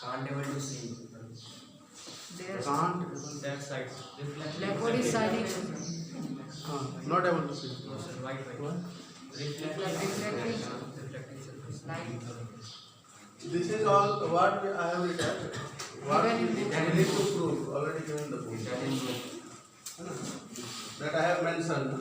Can't able to see. There. Can't. That side. Like what is side? Not able to see. No, sir. White. What? Reflecting. Light. This is all what I have written. What Given in we book. need to prove already given the book. That is good. That I have mentioned.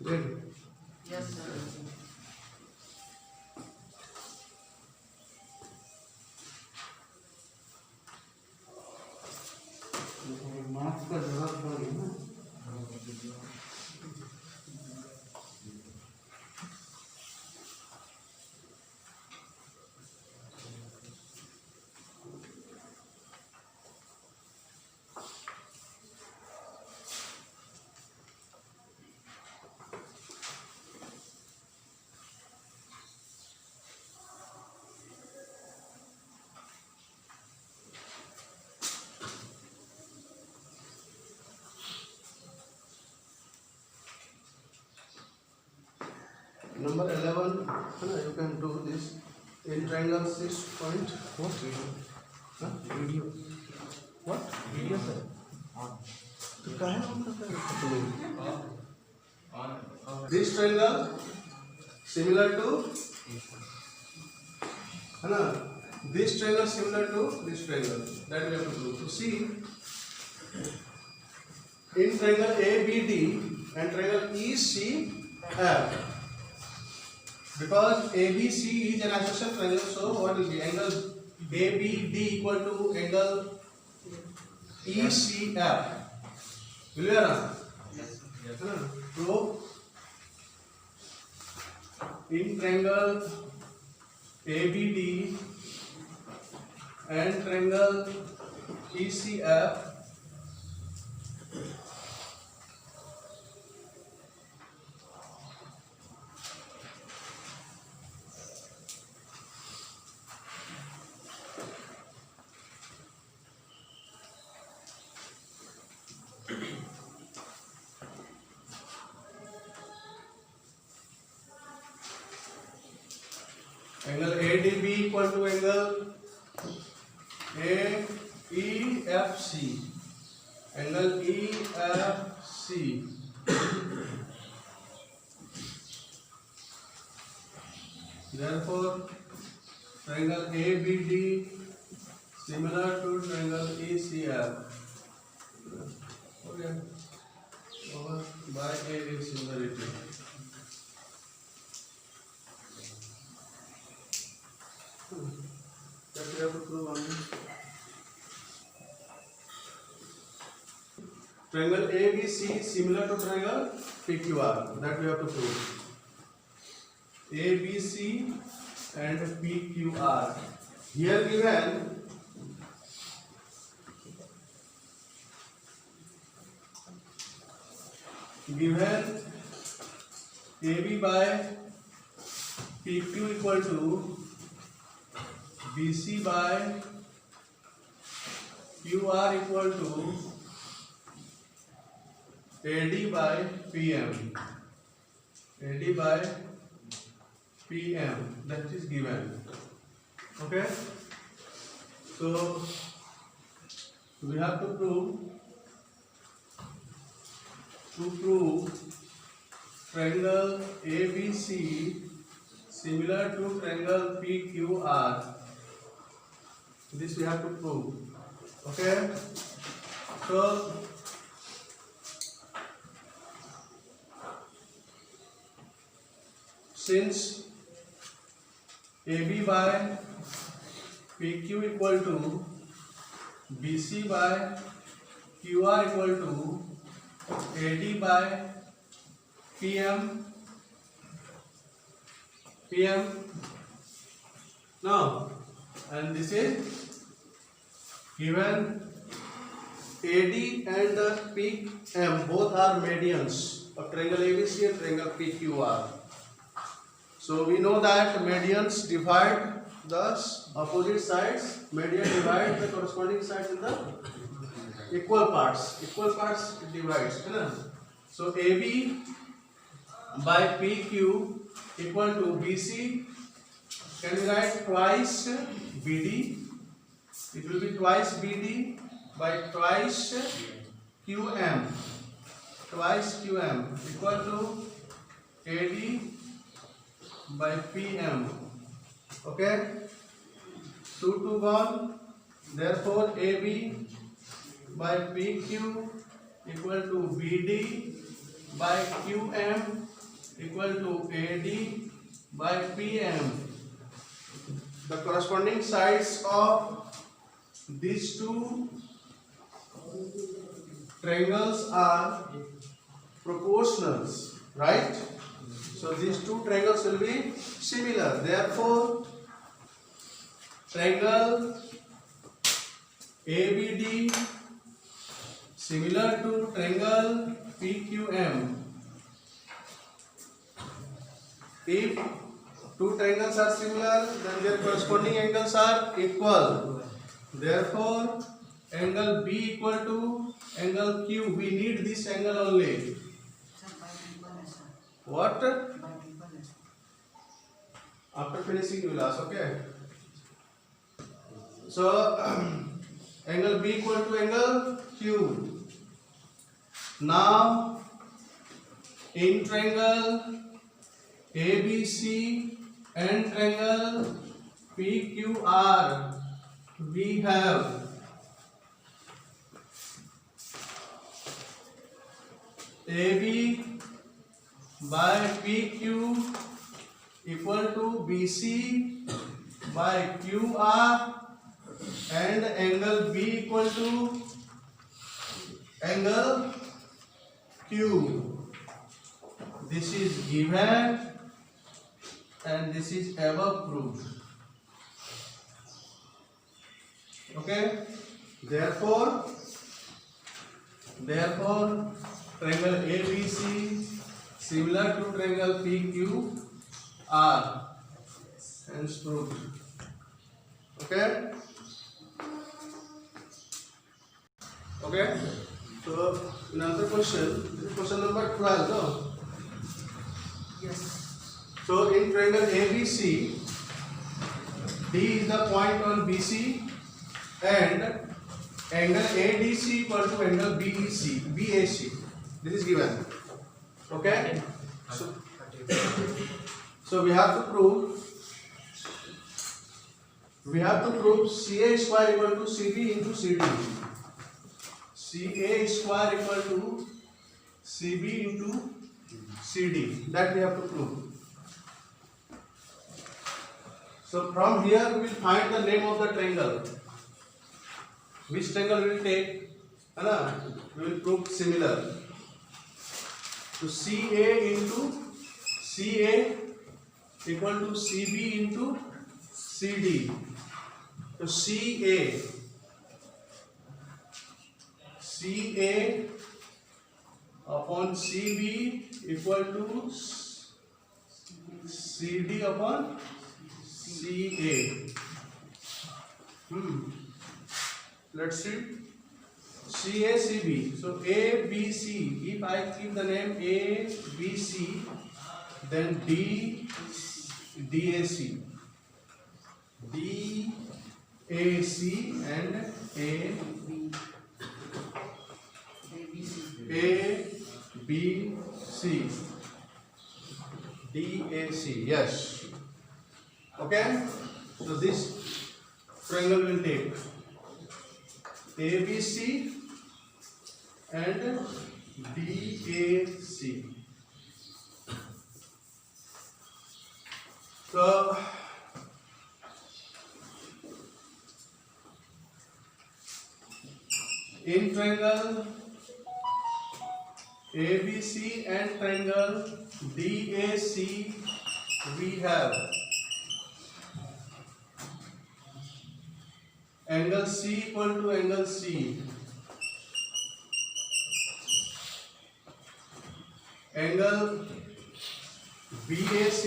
Ready? Yes, sir. Marks का जरूरत पड़ेगी ना। Number 11, you can do this in triangle 6 point. What? Huh? Video. What? Video, sir. तो काहे हम करते हैं? On. This triangle similar to, है ना? This triangle similar to this triangle. That we have to do. To see in triangle ABD and triangle ECF. Because ABC is an isosceles triangle, so what will be angle ABD equal to angle ECF. Will you know? Yes. So in triangle ABD and triangle ECF, angle ADB equal to angle AEFC. Angle EFC. Therefore, triangle ABD similar to triangle ECF. Okay. Over by A is similarity. That we have to prove only. Triangle ABC similar to triangle PQR. That we have to prove. ABC and PQR. Here given AB by PQ equal to BC by QR equal to AD by PM. AD by PM, that is given. Okay, so we have to prove triangle ABC similar to triangle PQR. This we have to prove. Okay. So since AB by PQ equal to BC by QR equal to AD by PM now, and this is given AD and PM both are medians of triangle ABC and triangle PQR. So we know that medians divide the opposite sides. Median divide the corresponding sides in the equal parts. Equal parts it divides. So AB by PQ equal to BC. Can we write twice BD? It will be twice BD by twice QM. Twice QM equal to AD by PM. Okay, 2 to 1. Therefore, AB by PQ equal to BD by QM equal to AD by PM. The corresponding sides of these two triangles are proportionals, right? So these two triangles will be similar. Therefore, triangle ABD similar to triangle PQM. If two triangles are similar, then their corresponding angles are equal. Therefore, angle B equal to angle Q. We need this angle only. What? After finishing you will ask, okay? So angle B equal to angle Q. Now in triangle ABC and triangle PQR we have AB by PQ equal to BC by QR and angle B equal to angle Q. This is given and this is ever proved. Okay, therefore triangle ABC similar to triangle PQR, hence proved. Okay. Okay. So another question. This is question number 12. No? Yes. So in triangle ABC, D is the point on BC and angle ADC equal to angle BAC. This is given. Okay. So we have to prove CA square equal to CB into CD. CA square equal to CB into CD. That we have to prove. So from here we will find the name of the triangle. Which triangle we will take? We will prove similar. So CA into CA equal to CB into CD. So CA upon CB equal to CD upon CA. Let's see. CA CB. So ABC. If I keep the name ABC, then DAC and AB. AC. Yes. Okay. So this triangle will take ABC and DAC. So in triangle ABC and triangle DAC we have angle C equal to angle C, angle BAC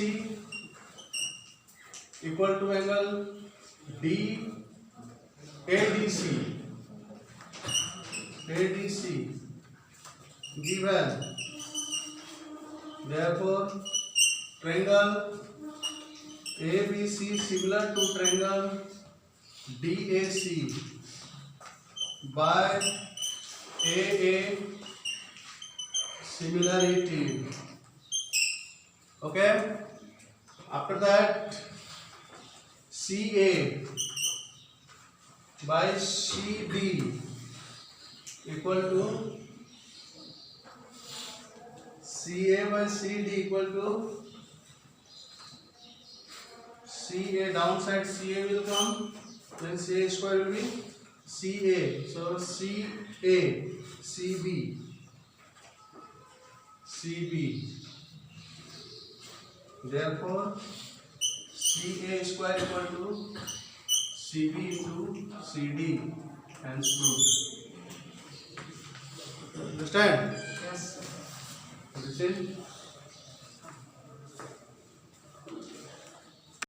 equal to angle ADC given. Therefore, triangle ABC similar to triangle DAC by AA similarity. Okay. After that, CA by CB equal to CA by CD equal to CA, downside CA will come, then CA square will be CA. So CA, CB. Therefore, CA square equal to CB into CD, hence proved. Understand? Yes. This is